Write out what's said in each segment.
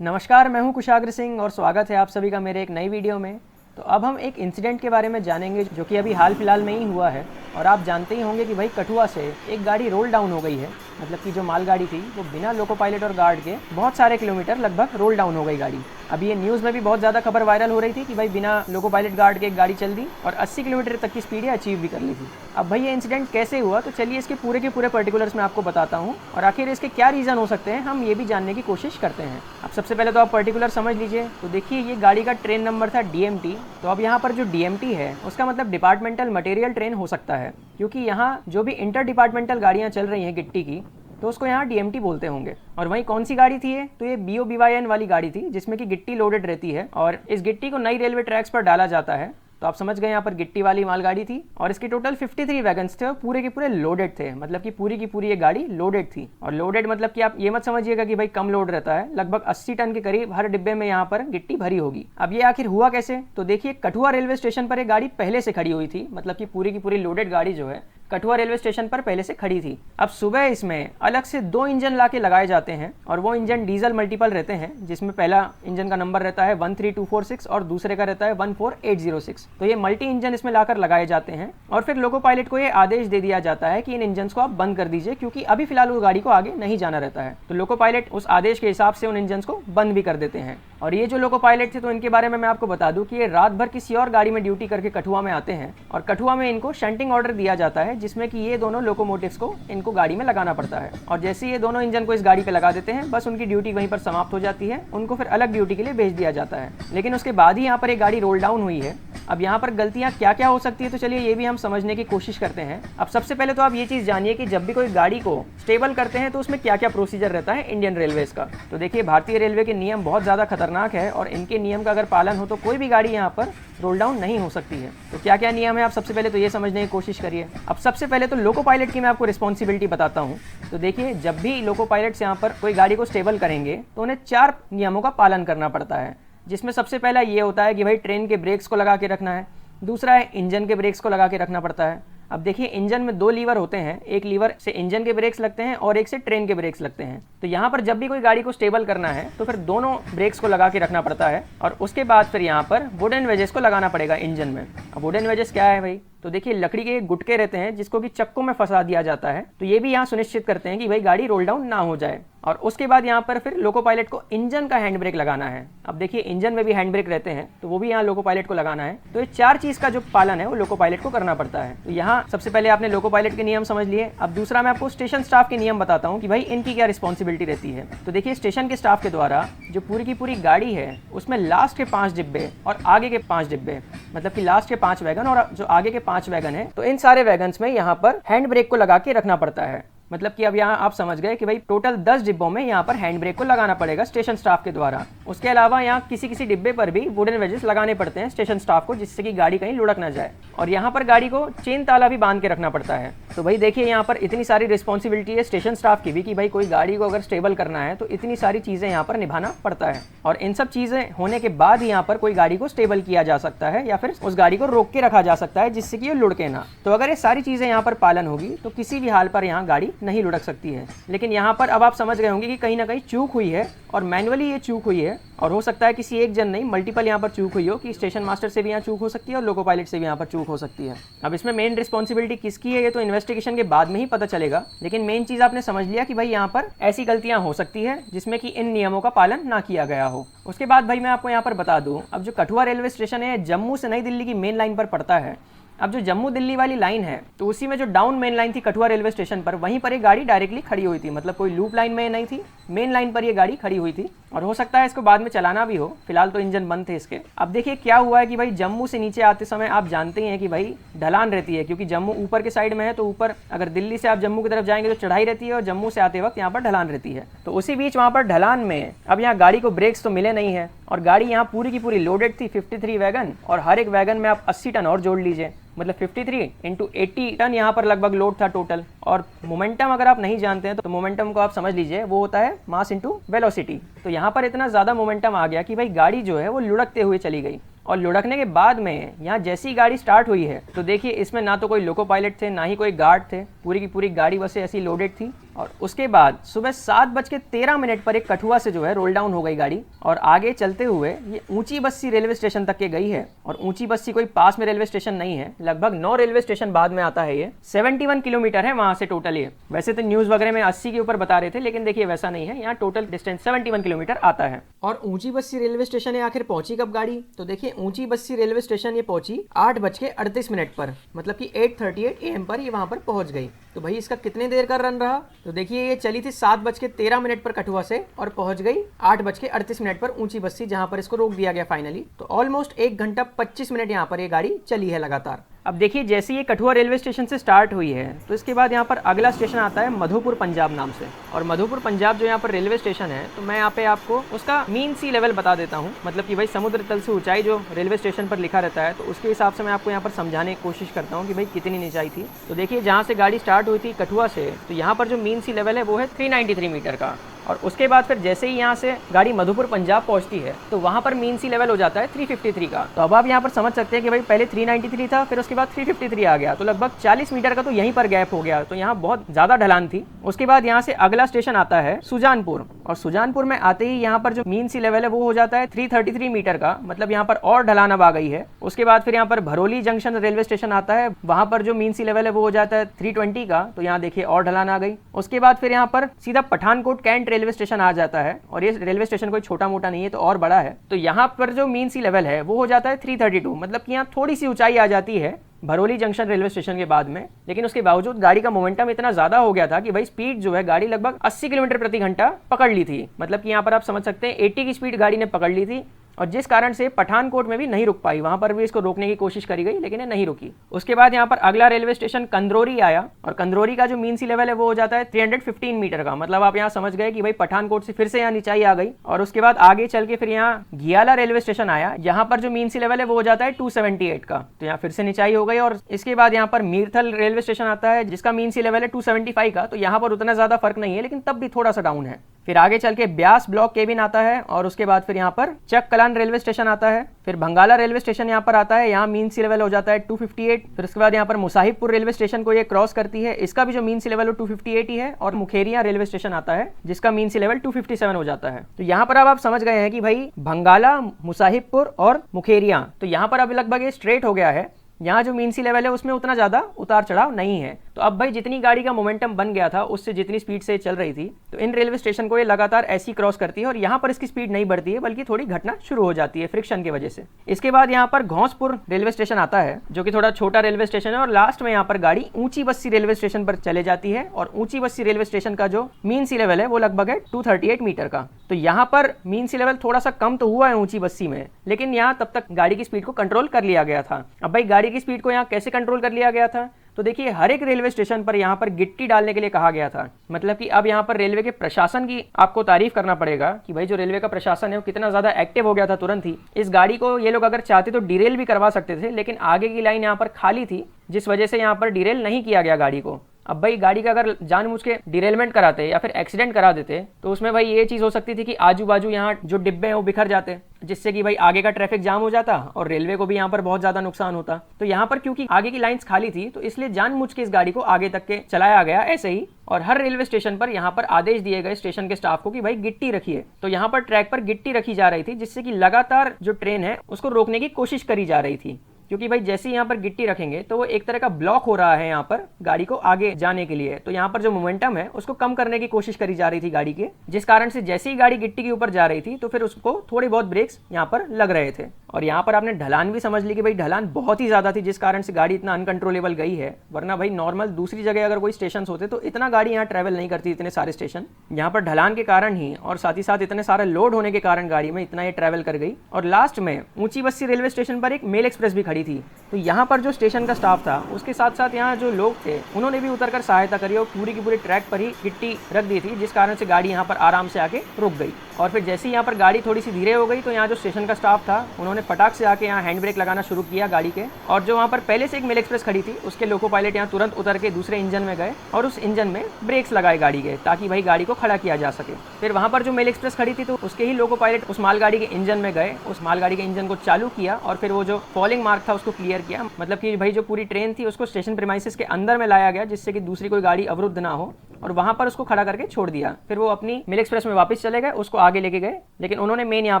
नमस्कार, मैं हूं कुशाग्र सिंह और स्वागत है आप सभी का मेरे एक नई वीडियो में। तो अब हम एक इंसिडेंट के बारे में जानेंगे जो कि अभी हाल फिलहाल में ही हुआ है। और आप जानते ही होंगे कि भाई कठुआ से एक गाड़ी रोल डाउन हो गई है, मतलब कि जो मालगाड़ी थी वो बिना लोको पायलट और गार्ड के बहुत सारे किलोमीटर लगभग रोल डाउन हो गई गाड़ी। अभी ये न्यूज़ में भी बहुत ज़्यादा खबर वायरल हो रही थी कि भाई बिना लोको पायलट गार्ड के एक गाड़ी चल दी और 80 किलोमीटर तक की स्पीड अचीव भी कर ली थी। अब भाई ये इंसिडेंट कैसे हुआ, तो चलिए इसके पूरे के पूरे पर्टिकुलर्स मैं आपको बताता हूँ और आखिर इसके क्या रीज़न हो सकते हैं हम ये भी जानने की कोशिश करते हैं। अब सबसे पहले तो आप पर्टिकुलर समझ लीजिए। तो देखिए ये गाड़ी का ट्रेन नंबर था DMT। तो अब यहाँ पर जो DMT है उसका मतलब डिपार्टमेंटल मटेरियल ट्रेन हो सकता है, क्योंकि यहाँ जो भी इंटर डिपार्टमेंटल गाड़ियाँ चल रही हैं गिट्टी की तो उसको यहाँ DMT बोलते होंगे। और वहीं कौन सी गाड़ी थी ये, तो ये BOBYN वाली गाड़ी थी जिसमें कि गिट्टी लोडेड रहती है और इस गिट्टी को नई रेलवे ट्रैक्स पर डाला जाता है। तो आप समझ गए यहाँ पर गिट्टी वाली मालगाड़ी थी और इसके टोटल 53 वैगन्स थे और पूरे के पूरे लोडेड थे, मतलब कि पूरी की पूरी ये गाड़ी लोडेड थी। और लोडेड मतलब कि आप ये मत समझिएगा कि भाई कम लोड रहता है, लगभग 80 टन के करीब हर डिब्बे में यहाँ पर गिट्टी भरी होगी। अब ये आखिर हुआ कैसे, तो देखिए कठुआ रेलवे स्टेशन पर एक गाड़ी पहले से खड़ी हुई थी, मतलब कि पूरी की पूरी लोडेड गाड़ी जो है कठुआ रेलवे स्टेशन पर पहले से खड़ी थी। अब सुबह इसमें अलग से 2 इंजन लाके लगाए जाते हैं और वो इंजन डीजल मल्टीपल रहते हैं, जिसमें पहला इंजन का नंबर रहता है 13246 और दूसरे का रहता है 14806। तो ये मल्टी इंजन इसमें लाकर लगाए जाते हैं और फिर लोको पायलट को ये आदेश दे दिया जाता है कि इन इंजन को आप बंद कर दीजिए, क्योंकि अभी फिलहाल वो गाड़ी को आगे नहीं जाना रहता है। तो लोको पायलट उस आदेश के हिसाब से उन इंजन को बंद भी कर देते हैं। और ये जो लोको पायलट थे तो इनके बारे में मैं आपको बता दूं कि ये रात भर किसी और गाड़ी में ड्यूटी करके कठुआ में आते हैं और कठुआ में इनको शंटिंग ऑर्डर दिया जाता है, जिसमें कि ये दोनों लोकोमोटिव्स को इनको गाड़ी में लगाना पड़ता है। और जैसे ये दोनों इंजन को इस गाड़ी पे लगा देते हैं बस उनकी ड्यूटी वहीं पर समाप्त हो जाती है, उनको फिर अलग ड्यूटी के लिए भेज दिया जाता है। लेकिन उसके बाद ही यहाँ पर एक गाड़ी रोल डाउन हुई है। अब यहाँ पर गलतियाँ क्या क्या हो सकती है, तो चलिए ये भी हम समझने की कोशिश करते हैं। अब सबसे पहले तो आप ये चीज़ जानिए कि जब भी कोई गाड़ी को स्टेबल करते हैं तो उसमें क्या क्या प्रोसीजर रहता है इंडियन रेलवेज का। तो देखिए भारतीय रेलवे के नियम बहुत ज़्यादा खतरनाक है और इनके नियम का अगर पालन हो तो कोई भी गाड़ी यहाँ पर रोल डाउन नहीं हो सकती है। तो क्या क्या नियम है आप सबसे पहले तो ये समझने की कोशिश करिए। अब सबसे पहले तो लोको पायलट की मैं आपको रिस्पॉन्सिबिलिटी बताता हूँ। तो देखिए जब भी लोको पायलट्स यहाँ पर कोई गाड़ी को स्टेबल करेंगे तो उन्हें 4 नियमों का पालन करना पड़ता है, जिसमें सबसे पहला ये होता है कि भाई ट्रेन के ब्रेक्स को लगा के रखना है। दूसरा है इंजन के ब्रेक्स को लगा के रखना पड़ता है। अब देखिए इंजन में 2 लीवर होते हैं, एक लीवर से इंजन के ब्रेक्स लगते हैं और एक से ट्रेन के ब्रेक्स लगते हैं। तो यहाँ पर जब भी कोई गाड़ी को स्टेबल करना है तो फिर दोनों ब्रेक्स को लगा के रखना पड़ता है और उसके बाद फिर यहाँ पर वुडन वेजेस को लगाना पड़ेगा इंजन में। अब वुडन वेजेस क्या है भाई, तो देखिए लकड़ी के गुटके रहते हैं जिसको कि चक्कों में फंसा दिया जाता है। तो ये भी यहाँ सुनिश्चित करते हैं कि भाई गाड़ी रोल डाउन ना हो जाए। और उसके बाद यहाँ पर फिर लोको पायलट को इंजन का हैंड ब्रेक लगाना है। अब देखिए इंजन में भी हैंड ब्रेक रहते हैं तो वो भी यहाँ लोको पायलट को लगाना है। तो ये 4 चीज़ का जो पालन है वो लोको पायलट को करना पड़ता है। तो यहाँ सबसे पहले आपने लोको पायलट के नियम समझ लिए। अब दूसरा मैं आपको स्टेशन स्टाफ के नियम बताता हूँ कि भाई इनकी क्या रिस्पॉन्सिबिलिटी रहती है। तो देखिए स्टेशन के स्टाफ के द्वारा जो पूरी की पूरी गाड़ी है उसमें लास्ट के 5 डिब्बे और आगे के 5 डिब्बे, मतलब कि लास्ट के 5 वैगन और जो आगे के 5 वैगन है, तो इन सारे वैगन्स में यहाँ पर हैंड ब्रेक को लगा के रखना पड़ता है। मतलब कि अब यहाँ आप समझ गए कि भाई टोटल 10 डिब्बों में यहाँ पर हैंड ब्रेक को लगाना पड़ेगा स्टेशन स्टाफ के द्वारा। उसके अलावा यहाँ किसी किसी डिब्बे पर भी वुडन वेजेस लगाने पड़ते हैं स्टेशन स्टाफ को, जिससे कि गाड़ी कहीं लुढ़क ना जाए। और यहाँ पर गाड़ी को चेन ताला भी बांध के रखना पड़ता है। तो भाई देखिए यहाँ पर इतनी सारी रिस्पॉन्सिबिलिटी है स्टेशन स्टाफ की भी कि भाई कोई गाड़ी को अगर स्टेबल करना है तो इतनी सारी चीज़ें यहाँ पर निभाना पड़ता है। और इन सब चीज़ें होने के बाद यहाँ पर कोई गाड़ी को स्टेबल किया जा सकता है या फिर उस गाड़ी को रोक के रखा जा सकता है जिससे कि ये लुढ़के ना। तो अगर ये सारी चीज़ें यहाँ पर पालन होगी तो किसी भी हाल पर यहाँ गाड़ी नहीं लुढ़क सकती है। लेकिन यहाँ पर अब आप समझ गए होंगे कि कहीं ना कहीं चूक हुई है और मैनुअली ये चूक हुई है। और हो सकता है किसी एक जन नहीं मल्टीपल यहाँ पर चूक हुई हो, कि स्टेशन मास्टर से भी यहाँ चूक हो सकती है और लोको पायलट से भी यहाँ पर चूक हो सकती है। अब इसमें मेन रिस्पॉन्सिबिलिटी किसकी है ये तो इन्वेस्टिगेशन के बाद में ही पता चलेगा। लेकिन मेन चीज़ आपने समझ लिया कि भाई यहाँ पर ऐसी गलतियाँ हो सकती है जिसमें कि इन नियमों का पालन ना किया गया हो। उसके बाद भाई मैं आपको यहाँ पर बता दूँ, अब जो कठुआ रेलवे स्टेशन है जम्मू से नई दिल्ली की मेन लाइन पर पड़ता है। अब जो जम्मू दिल्ली वाली लाइन है तो उसी में जो डाउन मेन लाइन थी कठुआ रेलवे स्टेशन पर, वहीं पर एक गाड़ी डायरेक्टली खड़ी हुई थी, मतलब कोई लूप लाइन में नहीं थी, मेन लाइन पर ये गाड़ी खड़ी हुई थी। और हो सकता है इसको बाद में चलाना भी हो, फिलहाल तो इंजन बंद थे इसके। अब देखिए क्या हुआ है कि भाई जम्मू से नीचे आते समय आप जानते ही हैं कि भाई ढलान रहती है, क्योंकि जम्मू ऊपर के साइड में है तो ऊपर अगर दिल्ली से आप जम्मू की तरफ जाएंगे तो चढ़ाई रहती है और जम्मू से आते वक्त यहाँ पर ढलान रहती है। तो उसी बीच वहाँ पर ढलान में अब यहाँ गाड़ी को ब्रेक्स तो मिले नहीं है और गाड़ी यहाँ पूरी की पूरी लोडेड थी 53 वैगन, और हर एक वैगन में आप 80 टन और जोड़ लीजिए, मतलब 53 इंटू 80 टन यहाँ पर लगभग लोड था टोटल। और मोमेंटम अगर आप नहीं जानते हैं तो मोमेंटम को आप समझ लीजिए, वो होता है मास इंटू वेलोसिटी। तो यहाँ पर इतना ज़्यादा मोमेंटम आ गया कि भाई गाड़ी जो है वो लुढ़कते हुए चली गई। और लुढ़कने के बाद में यहाँ जैसी गाड़ी स्टार्ट हुई है तो देखिए इसमें ना तो कोई लोको पायलट थे ना ही कोई गार्ड थे, पूरी की पूरी गाड़ी बस ऐसी लोडेड थी और उसके बाद सुबह 7:13 पर एक कठुआ से जो है रोल डाउन हो गई गाड़ी और आगे चलते हुए ये ऊंची बस्सी रेलवे स्टेशन तक के गई है। और ऊंची बस्सी कोई पास में रेलवे स्टेशन नहीं है, लगभग 9 रेलवे स्टेशन बाद में आता है। ये 71 किलोमीटर है वहां से टोटल। ये वैसे तो न्यूज वगैरह में 80 के ऊपर बता रहे थे, लेकिन देखिए वैसा नहीं है, यहाँ टोटल डिस्टेंस 71 किलोमीटर आता है। और ऊंची बस्सी रेलवे स्टेशन है आखिर पहुंची कब गाड़ी, तो देखिए ऊंची बस्सी रेलवे स्टेशन ये पहुंची 8:38 पर, मतलब कि 8:38 AM पर ये वहां पर पहुंच गई। तो भाई इसका कितने देर का रन रहा, तो देखिए ये चली थी 7:13 पर कठुआ से और पहुंच गई 8:38 पर ऊंची बस्सी, जहां पर इसको रोक दिया गया फाइनली। तो ऑलमोस्ट 1 घंटा 25 मिनट यहाँ पर ये गाड़ी चली है लगातार। अब देखिए जैसे ये कठुआ रेलवे स्टेशन से स्टार्ट हुई है तो इसके बाद यहाँ पर अगला स्टेशन आता है मधोपुर पंजाब नाम से। और मधोपुर पंजाब जो यहाँ पर रेलवे स्टेशन है, तो मैं यहाँ पे आपको उसका मीन सी लेवल बता देता हूँ, मतलब कि भाई समुद्र तल से ऊंचाई जो रेलवे स्टेशन पर लिखा रहता है, तो उसके हिसाब से मैं आपको यहाँ पर समझाने की कोशिश करता हूँ कि भाई कितनी ऊंचाई थी। तो देखिए जहाँ से गाड़ी स्टार्ट हुई थी कठुआ से, तो यहाँ पर जो मीन सी लेवल है वो है 393 मीटर का। और उसके बाद फिर जैसे ही यहाँ से गाड़ी मधुपुर पंजाब पहुंचती है तो वहाँ पर मीन सी लेवल हो जाता है 353 का। तो अब आप यहाँ पर समझ सकते हैं कि भाई पहले 393 था, फिर उसके बाद 353 आ गया, तो लगभग 40 मीटर का तो यहीं पर गैप हो गया। तो यहाँ बहुत ज़्यादा ढलान थी। उसके बाद यहाँ से अगला स्टेशन आता है सुजानपुर, और सुजानपुर में आते ही यहाँ पर जो मीन सी लेवल है वो हो जाता है 333 मीटर का, मतलब यहाँ पर और ढलान अब आ गई है। उसके बाद फिर यहाँ पर भरोली जंक्शन रेलवे स्टेशन आता है, वहाँ पर जो मीन सी लेवल है वो हो जाता है 320 का, तो यहाँ देखिए और ढलान आ गई। उसके बाद फिर यहाँ पर सीधा पठानकोट कैंट रेलवे स्टेशन आ जाता है, और ये रेलवे स्टेशन कोई छोटा मोटा नहीं है, तो और बड़ा है। तो यहाँ पर जो मीन सी लेवल है वो हो जाता है 332, मतलब कि यहाँ थोड़ी सी ऊंचाई आ जाती है भरोली जंक्शन रेलवे स्टेशन के बाद में। लेकिन उसके बावजूद गाड़ी का मोमेंटम इतना ज्यादा हो गया था कि भाई स्पीड जो है गाड़ी लगभग 80 किलोमीटर प्रति घंटा पकड़ ली थी, मतलब कि यहाँ पर आप समझ सकते हैं 80 की स्पीड गाड़ी ने पकड़ ली थी। और जिस कारण से पठानकोट में भी नहीं रुक पाई, वहां पर भी इसको रोकने की कोशिश करी गई लेकिन ये नहीं रुकी। उसके बाद यहाँ पर अगला रेलवे स्टेशन कंदरौरी आया, और कंदरौरी का जो मीन सी लेवल है वो हो जाता है 315 मीटर का, मतलब आप यहाँ समझ गए कि भाई पठानकोट से फिर से यहाँ नीचाई आ गई। और उसके बाद आगे चल के फिर यहाँ घियाला रेलवे स्टेशन आया, यहाँ पर जो मीन सी लेवल है वो हो जाता है 278 का, तो यहाँ फिर से नीचाई हो गई। और इसके बाद यहाँ पर मीरथल रेलवे स्टेशन आता है जिसका मीन सी लेवल है 275 का, तो यहाँ पर उतना ज्यादा फर्क नहीं है, लेकिन तब भी थोड़ा सा डाउन है। फिर आगे चल के ब्यास ब्लॉक केबिन आता है, और उसके बाद फिर यहाँ पर चक कलान रेलवे स्टेशन आता है। फिर भंगाला रेलवे स्टेशन यहाँ पर आता है, यहाँ मीन सी लेवल हो जाता है 258। फिर उसके बाद यहाँ पर मुसाहिबपुर रेलवे स्टेशन को ये क्रॉस करती है, इसका भी जो मीन सी लेवल है 258 ही है। और मुखेरिया रेलवे स्टेशन आता है जिसका मीन सी लेवल 257 हो जाता है। तो यहाँ पर अब आप समझ गए हैं कि भाई भंगाला, मुसाहिबपुर और मुखेरिया, तो यहाँ पर अब लगभग ये स्ट्रेट हो गया है। यहाँ जो मीन सी लेवल है उसमें उतना ज्यादा उतार चढ़ाव नहीं है। तो अब भाई जितनी गाड़ी का मोमेंटम बन गया था उससे जितनी स्पीड से चल रही थी, तो इन रेलवे स्टेशन को ये लगातार ऐसी क्रॉस करती है, और यहाँ पर इसकी स्पीड नहीं बढ़ती है बल्कि थोड़ी घटना शुरू हो जाती है फ्रिक्शन की वजह से। इसके बाद यहाँ पर घोंसपुर रेलवे स्टेशन आता है जो कि थोड़ा छोटा रेलवे स्टेशन है, और लास्ट में यहाँ पर गाड़ी ऊंची बस्सी रेलवे स्टेशन पर चले जाती है। और ऊंची बस्सी रेलवे स्टेशन का जो मीन सी लेवल है वो लगभग है 238 मीटर का। तो यहाँ पर मीन सी लेवल थोड़ा सा कम तो हुआ है ऊंची बस्सी में, लेकिन यहाँ तब तक गाड़ी की स्पीड को कंट्रोल कर लिया गया था। अब भाई गाड़ी की स्पीड को यहाँ कैसे कंट्रोल कर लिया गया था, तो देखिए हर एक रेलवे स्टेशन पर यहाँ पर गिट्टी डालने के लिए कहा गया था। मतलब कि अब यहाँ पर रेलवे के प्रशासन की आपको तारीफ करना पड़ेगा कि भाई जो रेलवे का प्रशासन है वो कितना ज्यादा एक्टिव हो गया था तुरंत ही। इस गाड़ी को ये लोग अगर चाहते तो डिरेल भी करवा सकते थे, लेकिन आगे की लाइन यहाँ पर खाली थी, जिस वजह से यहाँ पर डिरेल नहीं किया गया गाड़ी को। अब भाई गाड़ी का अगर जानबूझ के डिरेलमेंट कराते या फिर एक्सीडेंट करा देते तो उसमें भाई ये चीज हो सकती थी कि आजू बाजू यहाँ जो डिब्बे हैं वो बिखर जाते, जिससे कि भाई आगे का ट्रैफिक जाम हो जाता और रेलवे को भी यहाँ पर बहुत ज्यादा नुकसान होता। तो यहाँ पर क्योंकि आगे की लाइंस खाली थी तो इसलिए जानबूझ के इस गाड़ी को आगे तक के चलाया गया ऐसे ही। और हर रेलवे स्टेशन पर यहाँ पर आदेश दिए गए स्टेशन के स्टाफ को कि भाई गिट्टी रखिए। तो यहाँ पर ट्रैक पर गिट्टी रखी जा रही थी, जिससे कि लगातार जो ट्रेन है उसको रोकने की कोशिश करी जा रही थी, क्योंकि भाई जैसे ही यहाँ पर गिट्टी रखेंगे तो वो एक तरह का ब्लॉक हो रहा है यहाँ पर गाड़ी को आगे जाने के लिए। तो यहाँ पर जो मोमेंटम है उसको कम करने की कोशिश करी जा रही थी गाड़ी के, जिस कारण से जैसे ही गाड़ी गिट्टी के ऊपर जा रही थी तो फिर उसको थोड़ी बहुत ब्रेक्स यहाँ पर लग रहे थे। और यहाँ पर आपने ढलान भी समझ ली कि भाई ढलान बहुत ही ज्यादा थी, जिस कारण से गाड़ी इतना अनकंट्रोलेबल गई है। वरना भाई नॉर्मल दूसरी जगह अगर कोई स्टेशन होते तो इतना गाड़ी यहाँ ट्रेवल नहीं करती, इतने सारे स्टेशन। यहाँ पर ढलान के कारण ही और साथ ही साथ इतने सारे लोड होने के कारण गाड़ी में इतना ये ट्रेवल कर गई। और लास्ट में ऊंची बस्सी रेलवे स्टेशन पर एक मेल एक्सप्रेस भी खड़ी थी। तो यहाँ पर जो स्टेशन का स्टाफ था उसके साथ साथ यहाँ जो लोग थे उन्होंने भी उतरकर सहायता करी और पूरी की पूरी ट्रैक पर ही गिट्टी रख दी थी, जिस कारण से गाड़ी यहाँ पर आराम से आके रुक गई। और फिर जैसे ही यहाँ पर गाड़ी थोड़ी सी धीरे हो गई तो यहाँ जो स्टेशन का स्टाफ था उन्होंने फटाक से आके यहाँ हैंड ब्रेक लगाना शुरू किया गाड़ी के। और जो वहाँ पर पहले से एक मेल एक्सप्रेस खड़ी थी उसके लोको पायलट यहाँ तुरंत उतर के दूसरे इंजन में गए और उस इंजन में ब्रेक्स लगाए गाड़ी के, ताकि भाई गाड़ी को खड़ा किया जा सके। फिर वहाँ पर जो मेल एक्सप्रेस खड़ी थी तो उसके ही लोको पायलट उस मालगाड़ी के इंजन में गए, उस मालगाड़ी के इंजन को चालू किया और फिर वो जो फॉलिंग मार्क था उसको क्लियर किया। मतलब कि भाई जो पूरी ट्रेन थी उसको स्टेशन प्रीमाइसेस के अंदर में लाया गया, जिससे कि दूसरी कोई गाड़ी अवरुद्ध ना हो। और वहां पर उसको खड़ा करके छोड़ दिया। फिर वो अपनी मेल एक्सप्रेस में वापस चले गए, उसको आगे लेके गए, लेकिन उन्होंने मेन यहाँ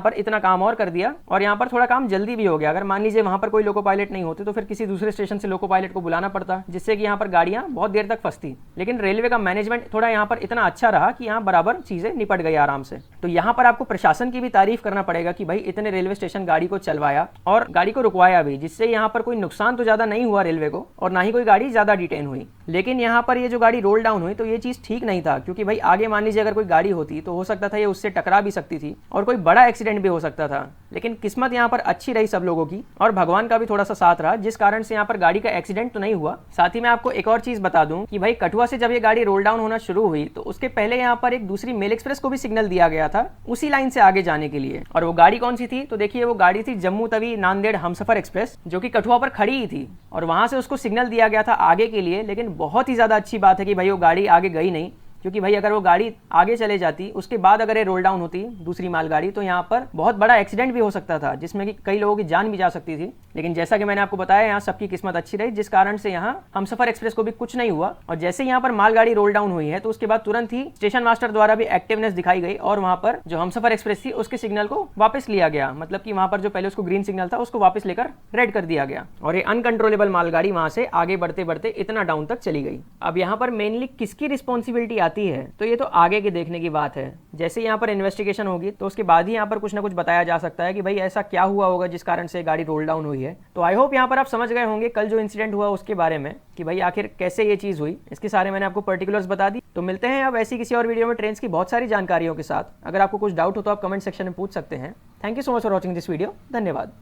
पर इतना काम और कर दिया और यहाँ पर थोड़ा काम जल्दी भी हो गया। अगर मान लीजिए वहां पर कोई लोको पायलट नहीं होते तो फिर किसी दूसरे स्टेशन से लोको पायलट को बुलाना पड़ता, जिससे कि यहाँ पर गाड़ियां बहुत देर तक फंसती। लेकिन रेलवे का मैनेजमेंट थोड़ा यहाँ पर इतना अच्छा रहा कि यहाँ बराबर चीजें निपट गई आराम से। तो यहाँ पर आपको प्रशासन की भी तारीफ करना पड़ेगा कि भाई इतने रेलवे स्टेशन गाड़ी को चलवाया और गाड़ी को रुकवाया भी, जिससे यहाँ पर कोई नुकसान तो ज्यादा नहीं हुआ रेलवे को और ना ही कोई गाड़ी ज्यादा डिटेन हुई। लेकिन यहाँ पर ये जो गाड़ी रोल डाउन हुई तो ये चीज ठीक नहीं था, क्योंकि भाई आगे मान लीजिए अगर कोई गाड़ी होती तो हो सकता था ये उससे टकरा भी सकती थी और कोई बड़ा एक्सीडेंट भी हो सकता था। लेकिन किस्मत यहाँ पर अच्छी रही सब लोगों की और भगवान का भी थोड़ा सा साथ रहा, जिस कारण से यहाँ पर गाड़ी का एक्सीडेंट तो नहीं हुआ। साथ ही मैं आपको एक और चीज बता दूं कि भाई कठुआ से जब ये गाड़ी रोल डाउन होना शुरू हुई तो उसके पहले यहाँ पर एक दूसरी मेल एक्सप्रेस को भी सिग्नल दिया गया था उसी लाइन से आगे जाने के लिए। और वो गाड़ी कौन सी थी? तो देखिए वो गाड़ी थी जम्मू तवी नांदेड़ हमसफर एक्सप्रेस, जो कि कठुआ पर खड़ी ही थी और वहां से उसको सिग्नल दिया गया था आगे के लिए। लेकिन बहुत ही ज्यादा अच्छी बात है कि भाई वो गाड़ी आगे गई नहीं, क्योंकि भाई अगर वो गाड़ी आगे चले जाती उसके बाद अगर ये रोल डाउन होती दूसरी मालगाड़ी तो यहाँ पर बहुत बड़ा एक्सीडेंट भी हो सकता था, जिसमें कि कई लोगों की जान भी जा सकती थी। लेकिन जैसा कि मैंने आपको बताया यहाँ सबकी किस्मत अच्छी रही, जिस कारण से यहाँ हमसफर एक्सप्रेस को भी कुछ नहीं हुआ। और जैसे यहाँ पर मालगाड़ी रोल डाउन हुई है तो उसके बाद तुरंत ही स्टेशन मास्टर द्वारा भी एक्टिवनेस दिखाई गई और वहां पर जो हमसफर एक्सप्रेस थी उसके सिग्नल को वापस लिया गया, मतलब कि वहां पर जो पहले उसको ग्रीन सिग्नल था उसको वापस लेकर रेड कर दिया गया और ये अनकंट्रोलेबल मालगाड़ी वहां से आगे बढ़ते बढ़ते इतना डाउन तक चली गई। अब यहाँ पर मेनली किसकी रिस्पॉन्सिबिलिटी आती है तो ये तो आगे के देखने की बात है। जैसे यहाँ पर इन्वेस्टिगेशन होगी तो उसके बाद ही यहाँ पर कुछ ना कुछ बताया जा सकता है कि भाई ऐसा क्या हुआ होगा जिस कारण से गाड़ी रोल डाउन हुई है। तो आई होप यहाँ पर आप समझ गए होंगे कल जो इंसिडेंट हुआ उसके बारे में कि भाई आखिर कैसे ये चीज हुई। इसके सारे मैंने आपको पर्टिकुलर्स बता दी। तो मिलते हैं अब ऐसी किसी और वीडियो में ट्रेन की बहुत सारी जानकारियों के साथ। अगर आपको कुछ डाउट हो तो आप कमेंट सेक्शन में पूछ सकते हैं। Thank you so much for watching this video. धन्यवाद।